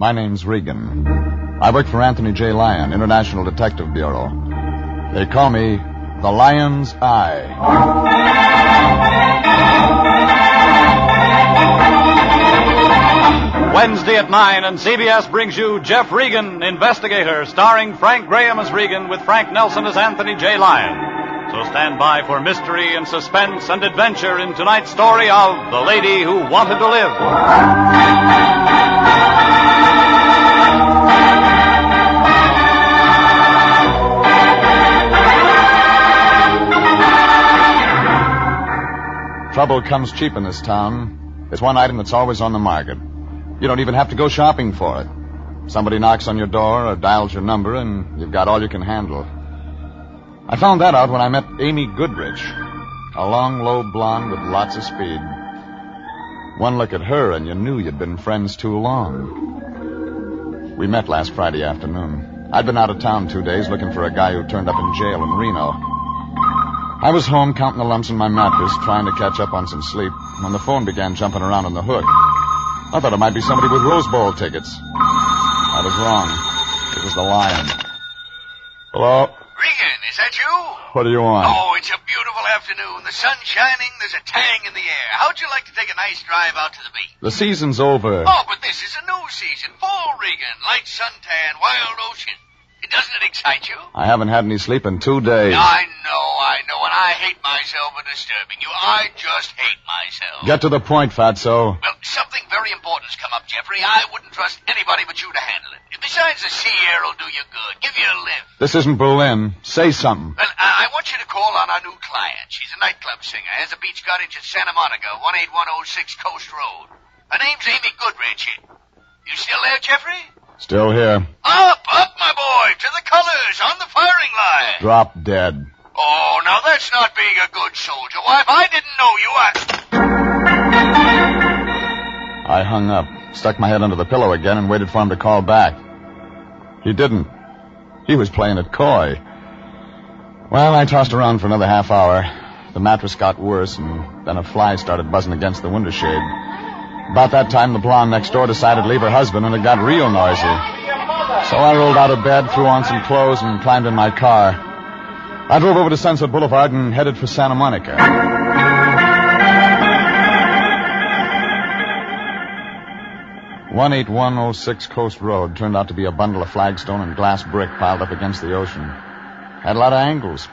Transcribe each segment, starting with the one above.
My name's Regan. I work for Anthony J. Lyon, International Detective Bureau. They call me the Lion's Eye. Wednesday at 9, and CBS brings you Jeff Regan, Investigator, starring Frank Graham as Regan with Frank Nelson as Anthony J. Lyon. So stand by for mystery and suspense and adventure in tonight's story of The Lady Who Wanted to Live. Trouble comes cheap in this town. It's one item that's always on the market. You don't even have to go shopping for it. Somebody knocks on your door or dials your number, and you've got all you can handle. I found that out when I met Amy Goodrich, a long, low blonde with lots of speed. One look at her, and you knew you'd been friends too long. We met last Friday afternoon. I'd been out of town 2 days looking for a guy who turned up in jail in Reno. I was home counting the lumps in my mattress, trying to catch up on some sleep, when the phone began jumping around on the hook. I thought it might be somebody with Rose Bowl tickets. I was wrong. It was the Lion. Hello? Regan, is that you? What do you want? Oh, it's a beautiful afternoon. The sun's shining. There's a tang in the air. How'd you like to take a nice drive out to the beach? The season's over. Oh, but this is a new season. Fall, Regan. Light suntan, wild ocean. Doesn't it excite you? I haven't had any sleep in 2 days. I know, and I hate myself for disturbing you. I just hate myself. Get to the point, Fatso. Well, something very important's come up, Jeffrey. I wouldn't trust anybody but you to handle it. Besides, the sea air will do you good. Give you a lift. This isn't Berlin. Say something. Well, I want you to call on our new client. She's a nightclub singer. Has a beach cottage at Santa Monica, 18106 Coast Road. Her name's Amy Goodrich. You still there, Jeffrey? Still here. Up, my boy, to the colors, on the firing line. Drop dead. Oh, now that's not being a good soldier. Why, if I didn't know you, I hung up, stuck my head under the pillow again, and waited for him to call back. He didn't. He was playing it coy. Well, I tossed around for another half hour. The mattress got worse, and then a fly started buzzing against the window shade. About that time, the blonde next door decided to leave her husband, and it got real noisy. So I rolled out of bed, threw on some clothes, and climbed in my car. I drove over to Sunset Boulevard and headed for Santa Monica. 18106 Coast Road turned out to be a bundle of flagstone and glass brick piled up against the ocean. Had a lot of angles,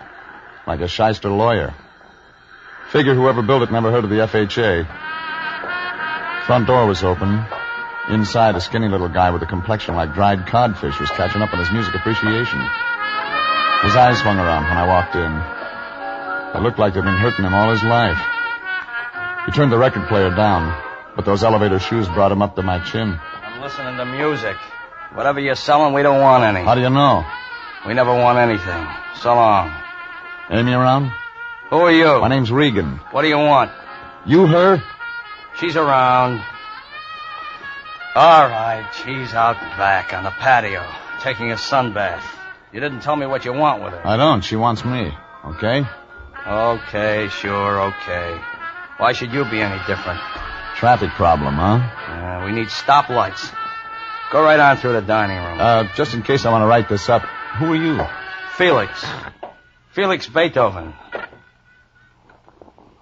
like a shyster lawyer. Figure whoever built it never heard of the FHA. Front door was open. Inside, a skinny little guy with a complexion like dried codfish was catching up on his music appreciation. His eyes swung around when I walked in. It looked like they'd been hurting him all his life. He turned the record player down, but those elevator shoes brought him up to my chin. I'm listening to music. Whatever you're selling, we don't want any. How do you know? We never want anything. So long. Amy around? Who are you? My name's Regan. What do you want? You her? She's around. All right, she's out back on the patio, taking a sunbath. You didn't tell me what you want with her. I don't. She wants me. Okay? Okay, sure, okay. Why should you be any different? Traffic problem, huh? We need stoplights. Go right on through the dining room. Just in case I want to write this up. Who are you? Felix. Felix Beethoven.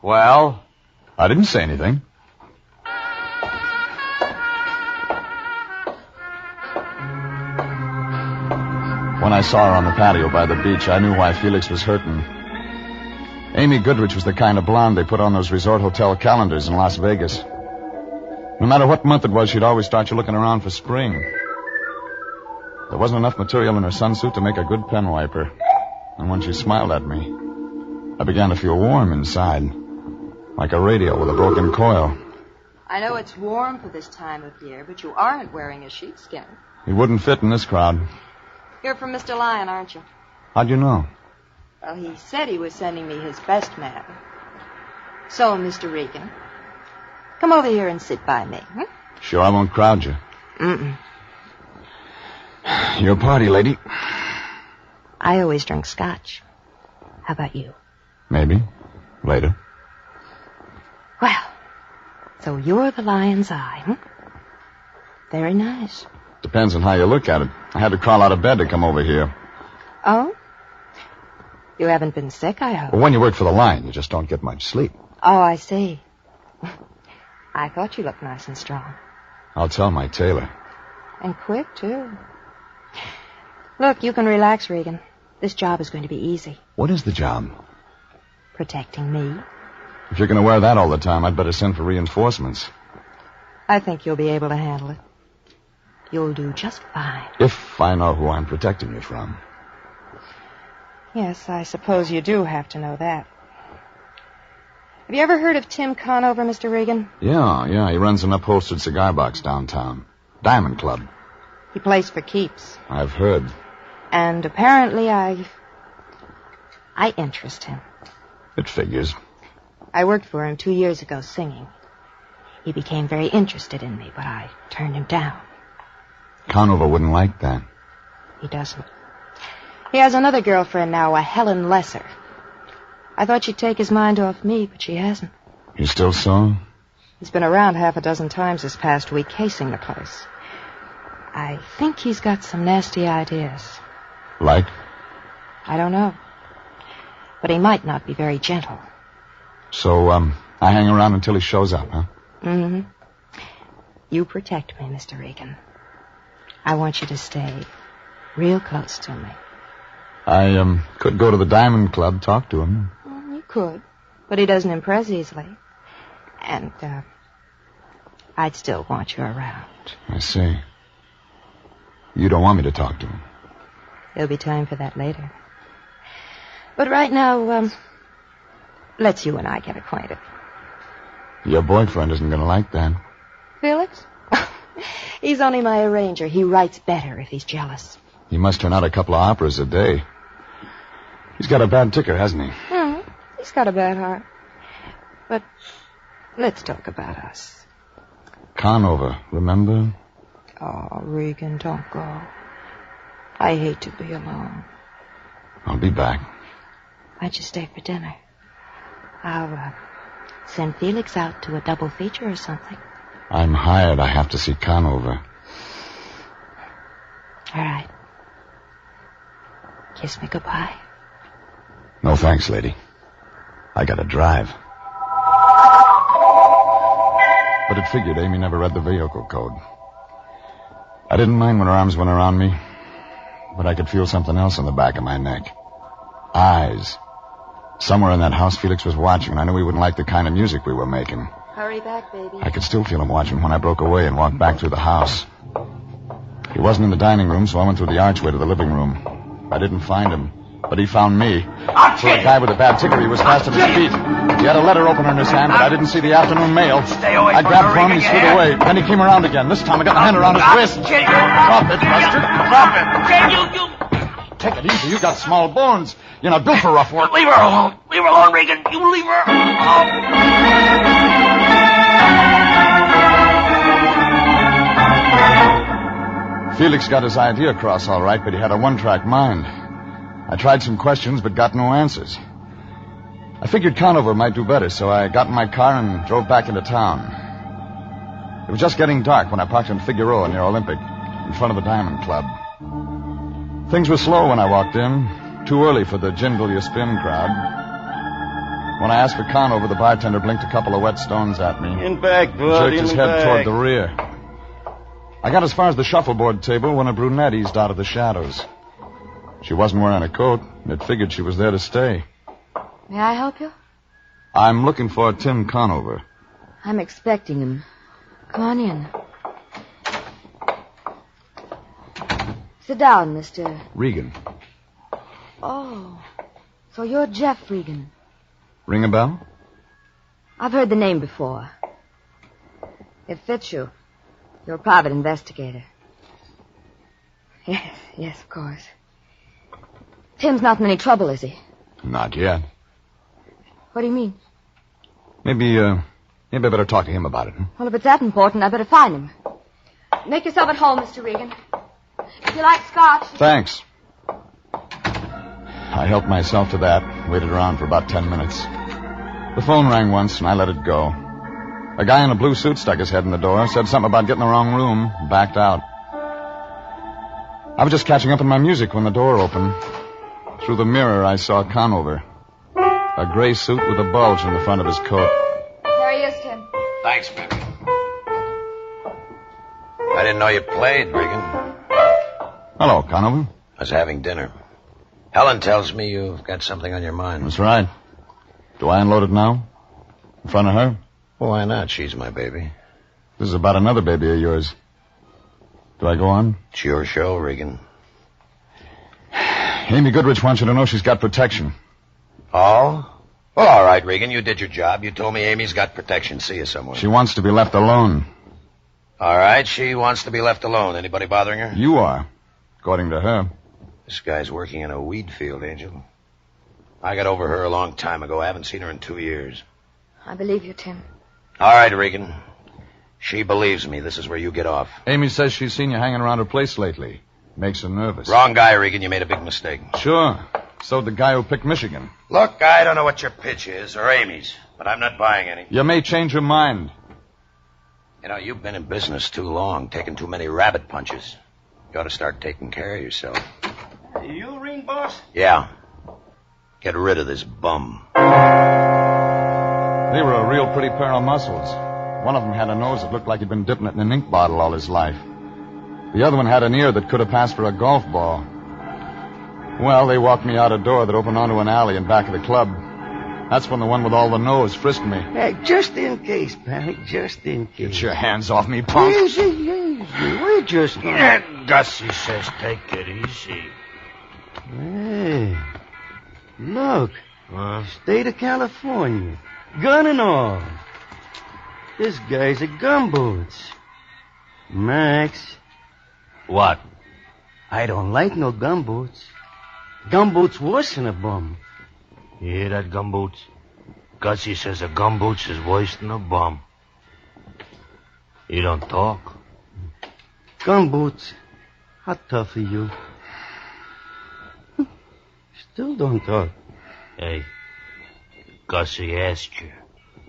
Well? I didn't say anything. When I saw her on the patio by the beach, I knew why Felix was hurting. Amy Goodrich was the kind of blonde they put on those resort hotel calendars in Las Vegas. No matter what month it was, she'd always start you looking around for spring. There wasn't enough material in her sunsuit to make a good pen wiper. And when she smiled at me, I began to feel warm inside, like a radio with a broken coil. I know it's warm for this time of year, but you aren't wearing a sheepskin. He wouldn't fit in this crowd. You're from Mr. Lyon, aren't you? How'd you know? Well, he said he was sending me his best man. So, Mr. Regan, come over here and sit by me. Sure, I won't crowd you. Mm-mm. Your party, lady. I always drink scotch. How about you? Maybe. Later. Well, so you're the Lion's Eye, Very nice. Depends on how you look at it. I had to crawl out of bed to come over here. Oh? You haven't been sick, I hope. Well, when you work for the line, you just don't get much sleep. Oh, I see. I thought you looked nice and strong. I'll tell my tailor. And quick, too. Look, you can relax, Regan. This job is going to be easy. What is the job? Protecting me. If you're going to wear that all the time, I'd better send for reinforcements. I think you'll be able to handle it. You'll do just fine. If I know who I'm protecting you from. Yes, I suppose you do have to know that. Have you ever heard of Tim Conover, Mr. Regan? Yeah. He runs an upholstered cigar box downtown. Diamond Club. He plays for keeps. I've heard. And apparently I interest him. It figures. I worked for him 2 years ago singing. He became very interested in me, but I turned him down. Conover wouldn't like that. He doesn't. He has another girlfriend now, a Helen Lesser. I thought she'd take his mind off me, but she hasn't. You still saw him? He's been around half a dozen times this past week, casing the place. I think he's got some nasty ideas. Like? I don't know. But he might not be very gentle. So, I hang around until he shows up, huh? Mm-hmm. You protect me, Mr. Regan. I want you to stay real close to me. I, could go to the Diamond Club, talk to him. You could, but he doesn't impress easily. And, I'd still want you around. I see. You don't want me to talk to him? There'll be time for that later. But right now, let's you and I get acquainted. Your boyfriend isn't going to like that. Felix? He's only my arranger. He writes better if he's jealous. He must turn out a couple of operas a day. He's got a bad ticker, hasn't he? He's got a bad heart. But let's talk about us. Conover, remember? Oh, Regan, don't go. I hate to be alone. I'll be back. Why'd you stay for dinner? I'll send Felix out to a double feature or something. I'm hired. I have to see Conover. All right. Kiss me goodbye. No thanks, lady. I gotta drive. But it figured Amy never read the vehicle code. I didn't mind when her arms went around me, but I could feel something else on the back of my neck. Eyes. Somewhere in that house Felix was watching, and I knew he wouldn't like the kind of music we were making. Hurry back, baby. I could still feel him watching when I broke away and walked back through the house. He wasn't in the dining room, so I went through the archway to the living room. I didn't find him, but he found me. For a guy with a bad ticker, he was fast on his feet. He had a letter opener in his hand, but I didn't see the afternoon mail. Stay away I from grabbed her, for him and he Regan, slid away. Then he came around again. This time I got my hand around his wrist. Drop it, Buster. Drop it. Take it easy. You got small bones. You're not built for rough work. Leave her alone. Leave her alone, Regan. You leave her alone. Felix got his idea across all right, but he had a one-track mind. I tried some questions, but got no answers. I figured Conover might do better, so I got in my car and drove back into town. It was just getting dark when I parked in Figueroa near Olympic, in front of the Diamond Club. Things were slow when I walked in, too early for the jingle you spin crowd. When I asked for Conover, the bartender blinked a couple of wet stones at me. In back, bud. Jerked his head toward the rear. I got as far as the shuffleboard table when a brunette eased out of the shadows. She wasn't wearing a coat, and it figured she was there to stay. May I help you? I'm looking for Tim Conover. I'm expecting him. Come on in. Sit down, Mr. Regan. Oh, so you're Jeff Regan. Ring a bell? I've heard the name before. It fits you. You're a private investigator. Yes, of course. Tim's not in any trouble, is he? Not yet. What do you mean? Maybe I better talk to him about it. Huh? Well, if it's that important, I better find him. Make yourself at home, Mr. Regan. If you like scotch... Thanks. I helped myself to that, waited around for about 10 minutes. The phone rang once, and I let it go. A guy in a blue suit stuck his head in the door, said something about getting the wrong room, backed out. I was just catching up on my music when the door opened. Through the mirror, I saw Conover. A gray suit with a bulge in the front of his coat. There he is, Tim. Thanks, baby. I didn't know you played, Regan. Hello, Conover. I was having dinner. Helen tells me you've got something on your mind. That's right. Do I unload it now? In front of her? Well, why not? She's my baby. This is about another baby of yours. Do I go on? It's your show, Regan. Amy Goodrich wants you to know she's got protection. Oh? Well, all right, Regan. You did your job. You told me Amy's got protection. See you somewhere. She wants to be left alone. All right, she wants to be left alone. Anybody bothering her? You are, according to her. This guy's working in a weed field, Angel. I got over her a long time ago. I haven't seen her in 2 years. I believe you, Tim. All right, Regan. She believes me. This is where you get off. Amy says she's seen you hanging around her place lately. Makes her nervous. Wrong guy, Regan. You made a big mistake. Sure. So the guy who picked Michigan. Look, I don't know what your pitch is, or Amy's, but I'm not buying any. You may change your mind. You know, you've been in business too long, taking too many rabbit punches. You ought to start taking care of yourself. You ring, boss? Yeah. Get rid of this bum. They were a real pretty pair of muscles. One of them had a nose that looked like he'd been dipping it in an ink bottle all his life. The other one had an ear that could have passed for a golf ball. Well, they walked me out a door that opened onto an alley in back of the club. That's when the one with all the nose frisked me. Hey, just in case, Pally, just in case. Get your hands off me, punk. Easy. We're just... Gussie says take it easy. Hey, look. State of California. Gun and all. This guy's a gumboots. Max. What? I don't like no gumboots. Gumboots worse than a bum. You hear that, Gumboots? Gussie says a Gumboots is worse than a bum. You don't talk. Gumboots, how tough are you? Still don't talk. Hey, Gussie asked you,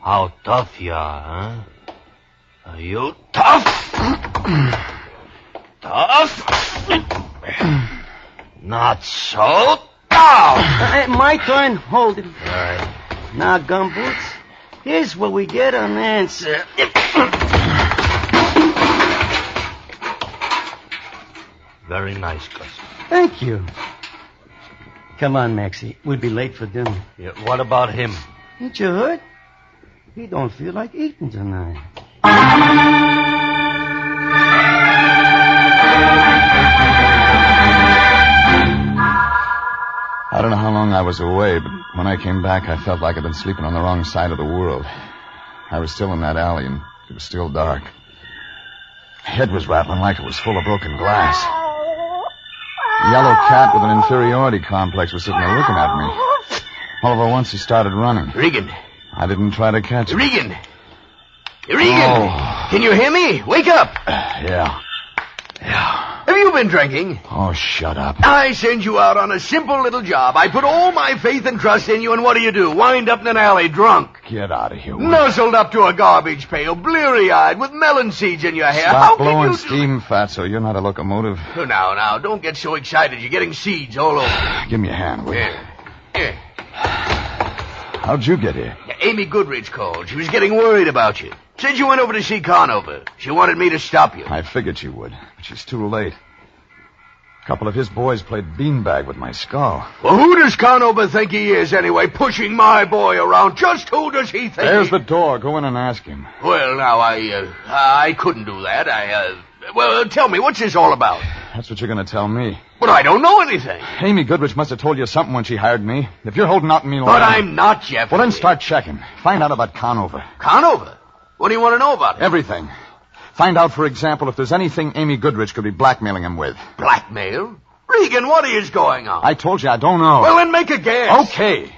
how tough you are, huh? Are you tough? Tough? Not so tough. My turn. Hold it. All right. Now, Gumboots, here's where we get an answer. Very nice, Gussie. Thank you. Come on, Maxie. We'll be late for dinner. Yeah, what about him? Ain't you hurt? He don't feel like eating tonight. I don't know how long I was away, but when I came back, I felt like I'd been sleeping on the wrong side of the world. I was still in that alley, and it was still dark. My head was rattling like it was full of broken glass. A yellow cat with an inferiority complex was sitting there looking at me. All over once, he started running. Regan. I didn't try to catch him. Regan. Regan. Oh. Can you hear me? Wake up. Yeah. Have you been drinking? Oh, shut up. I send you out on a simple little job. I put all my faith and trust in you, and what do? Wind up in an alley drunk. Get out of here. Nuzzled up to a garbage pail, bleary-eyed, with melon seeds in your hair. How Stop can blowing you steam, Fatso. You're not a locomotive. Oh, now, don't get so excited. You're getting seeds all over. Give me a hand, will you? Here. How'd you get here? Amy Goodrich called. She was getting worried about you. Said you went over to see Conover. She wanted me to stop you. I figured she would, but she's too late. A couple of his boys played beanbag with my skull. Well, who does Conover think he is, anyway, pushing my boy around? Just who does he think There's the door. Go in and ask him. Well, now, I couldn't do that. Well, tell me, what's this all about? That's what you're going to tell me. But I don't know anything. Amy Goodrich must have told you something when she hired me. If you're holding out on me... But I'm not, Jeff. Well, then start checking. Find out about Conover. Conover? What do you want to know about him? Everything. Find out, for example, if there's anything Amy Goodrich could be blackmailing him with. Blackmail? Regan, what is going on? I told you I don't know. Well, then make a guess. Okay.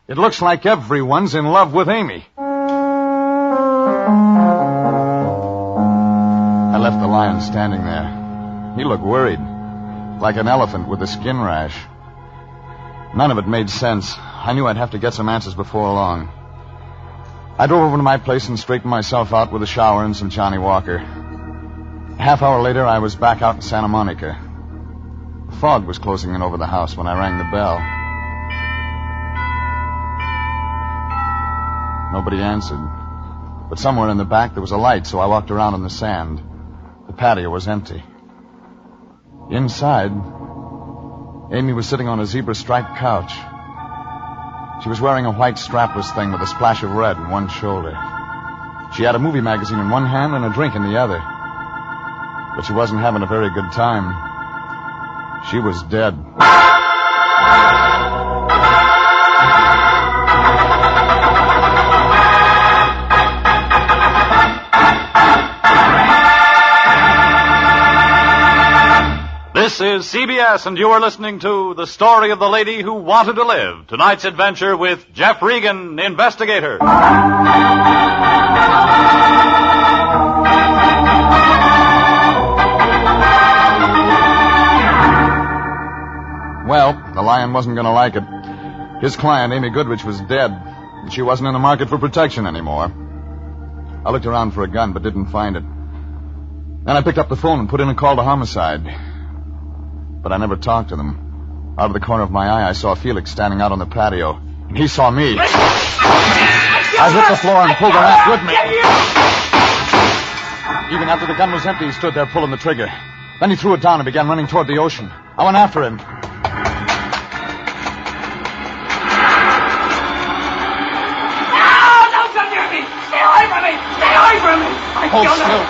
It looks like everyone's in love with Amy. I left the lion standing there. He looked worried, like an elephant with a skin rash. None of it made sense. I knew I'd have to get some answers before long. I drove over to my place and straightened myself out with a shower and some Johnny Walker. Half hour later, I was back out in Santa Monica. Fog was closing in over the house when I rang the bell. Nobody answered. But somewhere in the back there was a light, so I walked around on the sand. The patio was empty. Inside, Amy was sitting on a zebra-striped couch. She was wearing a white strapless thing with a splash of red in one shoulder. She had a movie magazine in one hand and a drink in the other. But she wasn't having a very good time. She was dead. This is CBS, and you are listening to The Story of the Lady Who Wanted to Live. Tonight's adventure with Jeff Regan, Investigator. Well, the lion wasn't going to like it. His client, Amy Goodrich, was dead, and she wasn't in the market for protection anymore. I looked around for a gun, but didn't find it. Then I picked up the phone and put in a call to homicide. But I never talked to them. Out of the corner of my eye, I saw Felix standing out on the patio, and he saw me. I hit the floor and pulled the lamp with me. Even after the gun was empty, he stood there pulling the trigger. Then he threw it down and began running toward the ocean. I went after him. Hold still.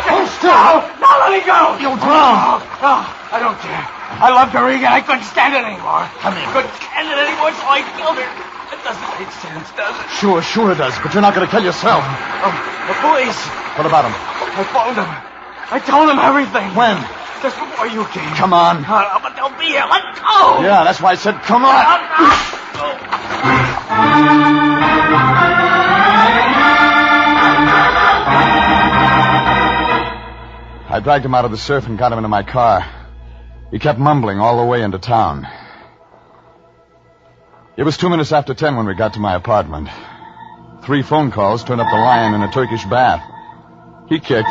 Hold still. No, let me go. You'll drown. No, I don't care. I loved her, Regan. I couldn't stand it anymore. Come here. Couldn't stand it anymore, so I killed her. It doesn't make sense, does it? Sure it does, but you're not going to kill yourself. The police. What about him? I phoned them. I told them everything. When? Just before you came. Come on. But they'll be here. Let go. Yeah, that's why I said come on. I dragged him out of the surf and got him into my car. He kept mumbling all the way into town. It was 2 minutes after 10 when we got to my apartment. 3 phone calls turned up the lion in a Turkish bath. He kicked,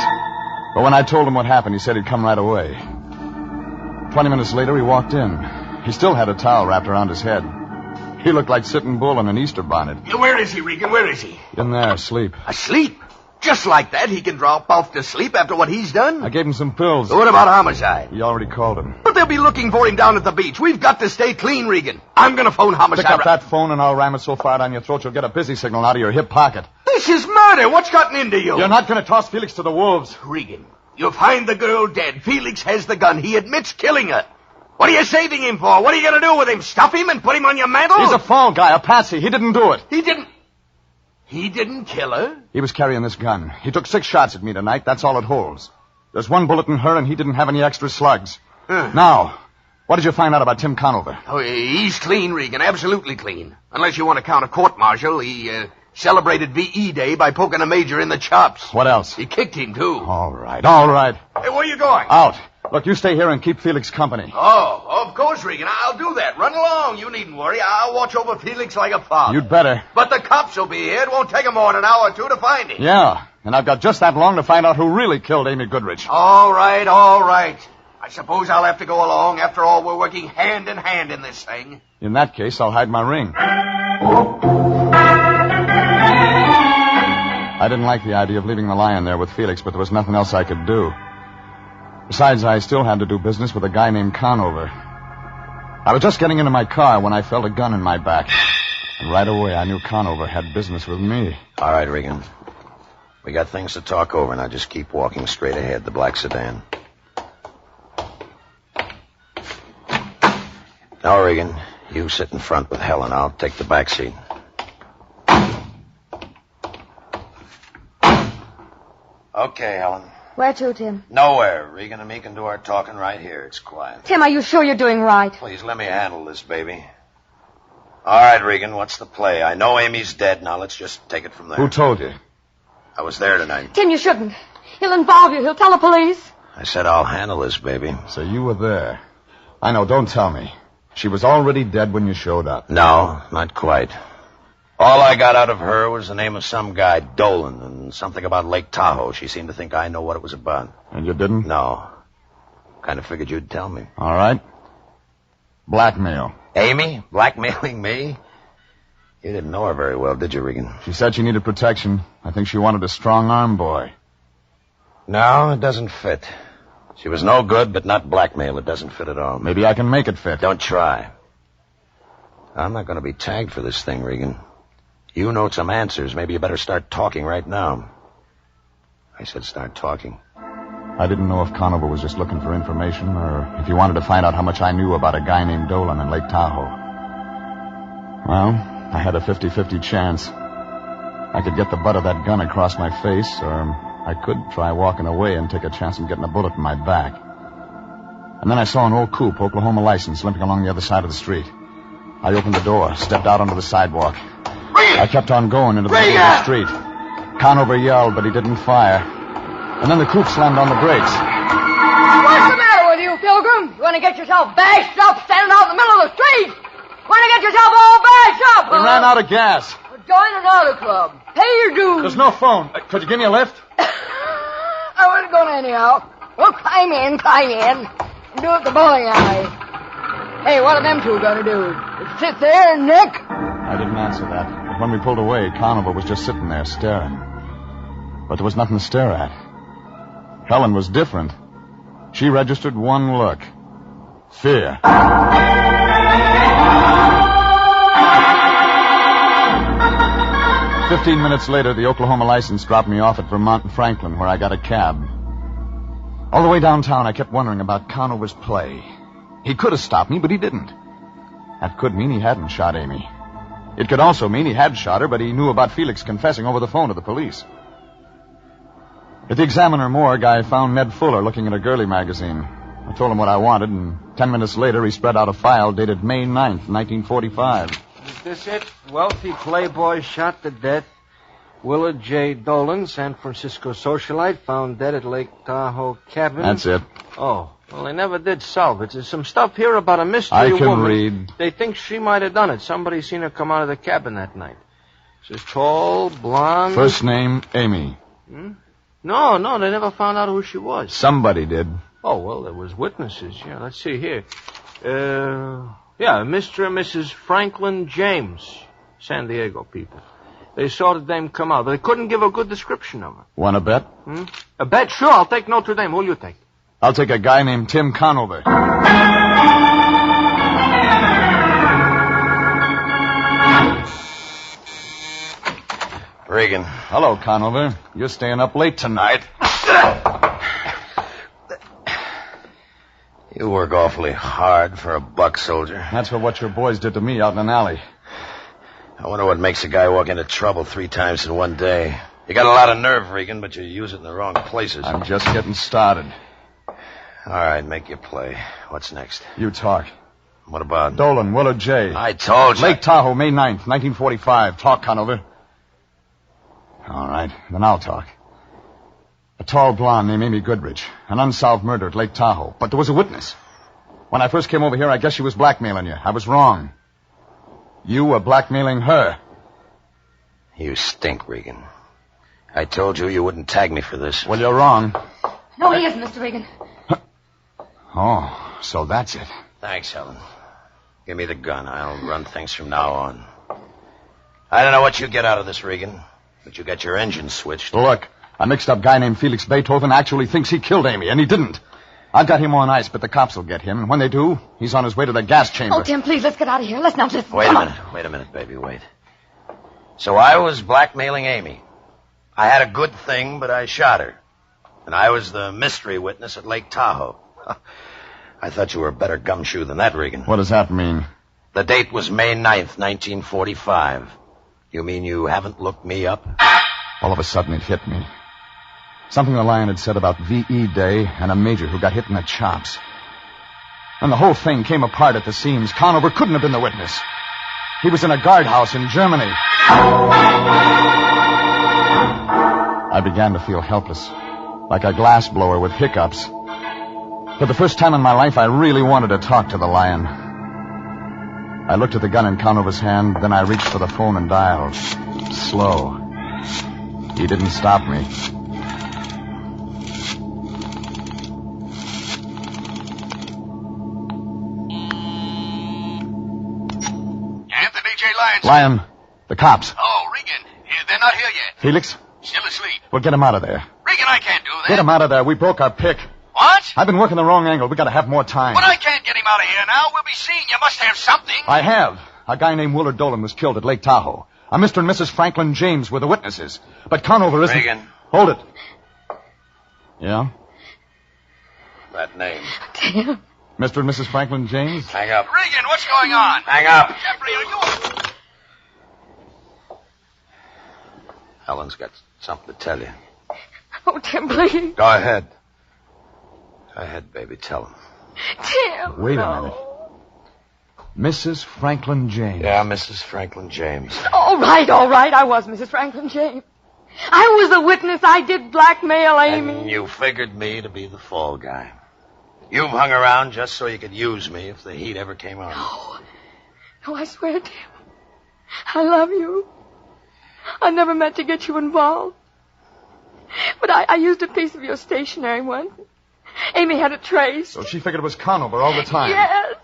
but when I told him what happened, he said he'd come right away. 20 minutes later, he walked in. He still had a towel wrapped around his head. He looked like Sitting Bull in an Easter bonnet. Where is he, Regan? Where is he? In there, asleep. Asleep? Just like that, he can drop off to sleep after what he's done? I gave him some pills. What about homicide? He already called him. But they'll be looking for him down at the beach. We've got to stay clean, Regan. I'm going to phone homicide. Pick up that phone and I'll ram it so far down your throat you'll get a busy signal out of your hip pocket. This is murder. What's gotten into you? You're not going to toss Felix to the wolves. Regan, you find the girl dead. Felix has the gun. He admits killing her. What are you saving him for? What are you going to do with him? Stuff him and put him on your mantle? He's a fall guy, a patsy. He didn't do it. He didn't kill her? He was carrying this gun. He took 6 shots at me tonight. That's all it holds. There's 1 bullet in her, and he didn't have any extra slugs. Now, what did you find out about Tim Conover? Oh, he's clean, Regan. Absolutely clean. Unless you want to count a court-martial. He celebrated V.E. Day by poking a major in the chops. What else? He kicked him, too. All right. Hey, where are you going? Out. Look, you stay here and keep Felix company. Oh, of course, Regan. I'll do that. Run along. You needn't worry. I'll watch over Felix like a father. You'd better. But the cops will be here. It won't take them more than an hour or 2 to find him. Yeah, and I've got just that long to find out who really killed Amy Goodrich. All right. I suppose I'll have to go along. After all, we're working hand in hand in this thing. In that case, I'll hide my ring. I didn't like the idea of leaving the lion there with Felix, but there was nothing else I could do. Besides, I still had to do business with a guy named Conover. I was just getting into my car when I felt a gun in my back. And right away, I knew Conover had business with me. All right, Regan. We got things to talk over, now just keep walking straight ahead, the black sedan. Now, Regan, you sit in front with Helen. I'll take the back seat. Okay, Helen. Where to, Tim? Nowhere. Regan and me can do our talking right here. It's quiet. Tim, are you sure you're doing right? Please, let me handle this, baby. All right, Regan, what's the play? I know Amy's dead. Now, let's just take it from there. Who told you? I was there tonight. Tim, you shouldn't. He'll involve you. He'll tell the police. I said I'll handle this, baby. So you were there. I know, don't tell me. She was already dead when you showed up. No, not quite. All I got out of her was the name of some guy, Dolan, and something about Lake Tahoe. She seemed to think I know what it was about. And you didn't? No. Kind of figured you'd tell me. All right. Blackmail. Amy? Blackmailing me? You didn't know her very well, did you, Regan? She said she needed protection. I think she wanted a strong-arm boy. No, it doesn't fit. She was no good, but not blackmail. It doesn't fit at all. Maybe I can make it fit. Don't try. I'm not going to be tagged for this thing, Regan. You know some answers. Maybe you better start talking right now. I said start talking. I didn't know if Conover was just looking for information or if he wanted to find out how much I knew about a guy named Dolan in Lake Tahoe. Well, I had a 50-50 chance. I could get the butt of that gun across my face, or I could try walking away and take a chance of getting a bullet in my back. And then I saw an old coupe, Oklahoma license, limping along the other side of the street. I opened the door, stepped out onto the sidewalk. I kept on going into the middle of the street. Conover yelled, but he didn't fire. And then the coupe slammed on the brakes. What's the matter with you, Pilgrim? You want to get yourself bashed up standing out in the middle of the street? Want to get yourself all bashed up, We ran out of gas. Join another club. Pay your dues. There's no phone. Could you give me a lift? I wasn't going anyhow. Well, climb in. Do it at the bowling alley. Hey, what are them two going to do? Just sit there and nick? I didn't answer that. But when we pulled away, Conover was just sitting there staring. But there was nothing to stare at. Helen was different. She registered one look. Fear. 15 minutes later, the Oklahoma license dropped me off at Vermont and Franklin, where I got a cab. All the way downtown, I kept wondering about Conover's play. He could have stopped me, but he didn't. That could mean he hadn't shot Amy. It could also mean he had shot her, but he knew about Felix confessing over the phone to the police. At the Examiner morgue, I found Ned Fuller looking at a girly magazine. I told him what I wanted, and 10 minutes later, he spread out a file dated May 9th, 1945. Is this it? Wealthy playboy shot to death. Willard J. Dolan, San Francisco socialite, found dead at Lake Tahoe cabin. That's it. Oh, well, they never did solve it. There's some stuff here about a mystery woman. I can read. They think she might have done it. Somebody seen her come out of the cabin that night. She's tall, blonde. First name, Amy. No, they never found out who she was. Somebody did. Oh, well, there was witnesses. Yeah, let's see here. Mr. and Mrs. Franklin James, San Diego people. They saw the dame come out, but they couldn't give a good description of her. Want to bet? A bet? Sure, I'll take Notre Dame. Who'll you take? I'll take a guy named Tim Conover. Regan. Hello, Conover. You're staying up late tonight. You work awfully hard for a buck soldier. That's for what your boys did to me out in an alley. I wonder what makes a guy walk into trouble 3 times in one day. You got a lot of nerve, Regan, but you use it in the wrong places. I'm just getting started. All right, make your play. What's next? You talk. What about? Dolan, Willard J. I told you. Lake Tahoe, May 9th, 1945. Talk, Conover. All right, then I'll talk. A tall blonde named Amy Goodrich. An unsolved murder at Lake Tahoe. But there was a witness. When I first came over here, I guess she was blackmailing you. I was wrong. You were blackmailing her. You stink, Regan. I told you wouldn't tag me for this. Well, you're wrong. No, he isn't, Mr. Regan. Oh, so that's it. Thanks, Helen. Give me the gun. I'll run things from now on. I don't know what you get out of this, Regan, but you got your engine switched. Look, a mixed-up guy named Felix Beethoven actually thinks he killed Amy, and he didn't. I've got him on ice, but the cops will get him. And when they do, he's on his way to the gas chamber. Oh, Tim, please, let's get out of here. Let's not listen. Wait a minute, baby, wait. So I was blackmailing Amy. I had a good thing, but I shot her. And I was the mystery witness at Lake Tahoe. I thought you were a better gumshoe than that, Regan. What does that mean? The date was May 9th, 1945. You mean you haven't looked me up? All of a sudden, it hit me. Something the lion had said about V.E. Day and a major who got hit in the chops. And the whole thing came apart at the seams. Conover couldn't have been the witness. He was in a guardhouse in Germany. I began to feel helpless, like a glassblower with hiccups. For the first time in my life, I really wanted to talk to the lion. I looked at the gun in Conover's hand, then I reached for the phone and dialed. Slow. He didn't stop me. J. Lyons. Lyon, the cops. Oh, Regan. They're not here yet. Felix, Still asleep. we'll get him out of there. Regan, I can't do that. Get him out of there. We broke our pick. What? I've been working the wrong angle. We gotta have more time. But I can't get him out of here now. We'll be seen. You must have something. I have. A guy named Willard Dolan was killed at Lake Tahoe. A Mr. and Mrs. Franklin James were the witnesses. But Conover isn't... Regan. Hold it. Yeah? That name. Tim. Mr. and Mrs. Franklin James? Hang up. Regan, what's going on? Hang up. Jeffrey, are you... Helen's got something to tell you. Oh, Tim, please. Go ahead. Go ahead, baby. Tell him. Tim. Wait a minute. Mrs. Franklin James. Yeah, Mrs. Franklin James. All right. I was Mrs. Franklin James. I was a witness. I did blackmail Amy. And you figured me to be the fall guy. You've hung around just so you could use me if the heat ever came on. No, I swear, Tim. I love you. I never meant to get you involved. But I used a piece of your stationery once. Amy had it traced. So she figured it was Conover all the time. Yes.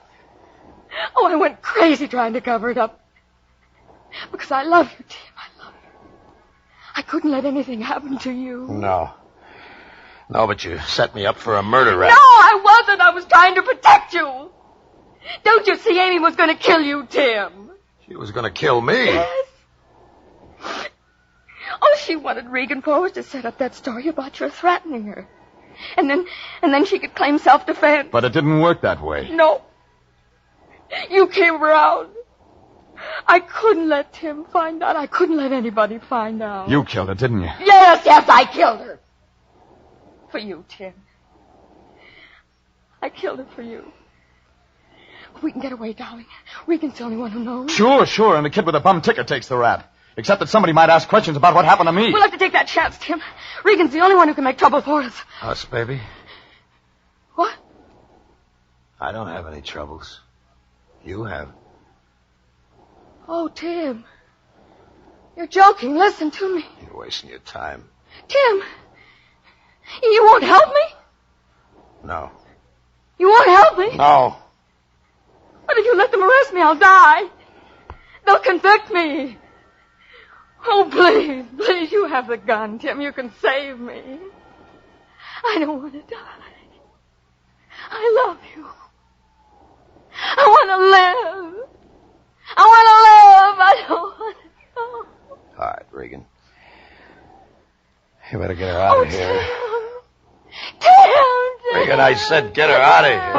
Oh, I went crazy trying to cover it up. Because I love you, Tim. I love you. I couldn't let anything happen to you. No, but you set me up for a murder rap. No, I wasn't. I was trying to protect you. Don't you see Amy was going to kill you, Tim? She was going to kill me. Yes. Oh, she wanted Regan Powers to set up that story about your threatening her. And then she could claim self-defense. But it didn't work that way. No. You came around. I couldn't let Tim find out. I couldn't let anybody find out. You killed her, didn't you? Yes, I killed her. For you, Tim. I killed her for you. We can get away, darling. Regan's the only one who knows. Sure, and the kid with a bum ticket takes the rap. Except that somebody might ask questions about what happened to me. We'll have to take that chance, Tim. Regan's the only one who can make trouble for us. Us, baby? What? I don't have any troubles. You have. Oh, Tim. You're joking. Listen to me. You're wasting your time. Tim. You won't help me? No. You won't help me? No. But if you let them arrest me, I'll die. They'll convict me. Oh, please, you have the gun, Tim. You can save me. I don't want to die. I love you. I want to live. I don't want to go. All right, Regan. You better get her out of here. Tim. Regan, I said get her out of here.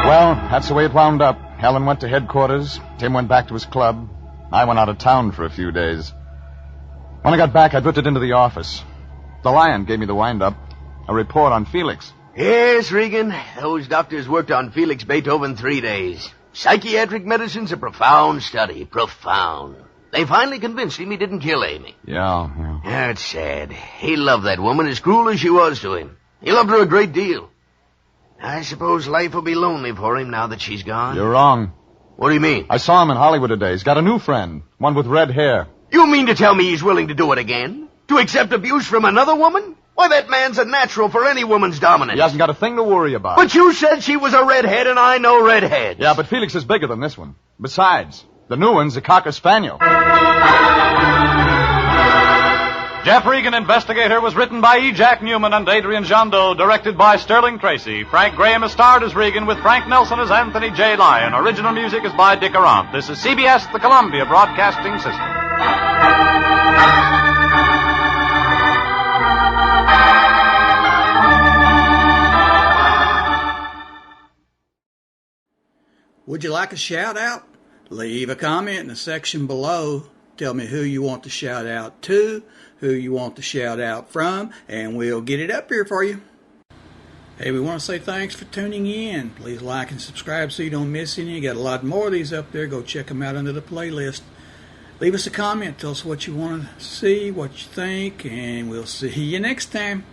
Well, that's the way it wound up. Helen went to headquarters. Tim went back to his club. I went out of town for a few days. When I got back, I drifted into the office. The Lion gave me the wind-up. A report on Felix. Yes, Regan. Those doctors worked on Felix Beethoven 3 days. Psychiatric medicine's a profound study. Profound. They finally convinced him he didn't kill Amy. Yeah. That's sad. He loved that woman as cruel as she was to him. He loved her a great deal. I suppose life will be lonely for him now that she's gone. You're wrong. What do you mean? I saw him in Hollywood today. He's got a new friend. One with red hair. You mean to tell me he's willing to do it again? To accept abuse from another woman? Why, that man's a natural for any woman's dominance. He hasn't got a thing to worry about. But you said she was a redhead, and I know redheads. Yeah, but Felix is bigger than this one. Besides, the new one's a Cocker Spaniel. Jeff Regan, Investigator, was written by E. Jack Newman and Adrian Jandot, directed by Sterling Tracy. Frank Graham is starred as Regan, with Frank Nelson as Anthony J. Lyon. Original music is by Dick Arant. This is CBS, the Columbia Broadcasting System. Would you like a shout out? Leave a comment in the section below. Tell me who you want to shout out to, who you want to shout out from, and we'll get it up here for you. Hey, we want to say thanks for tuning in. Please like and subscribe so you don't miss any. You got a lot more of these up there. Go check them out under the playlist. Leave us a comment. Tell us what you want to see, what you think, and we'll see you next time.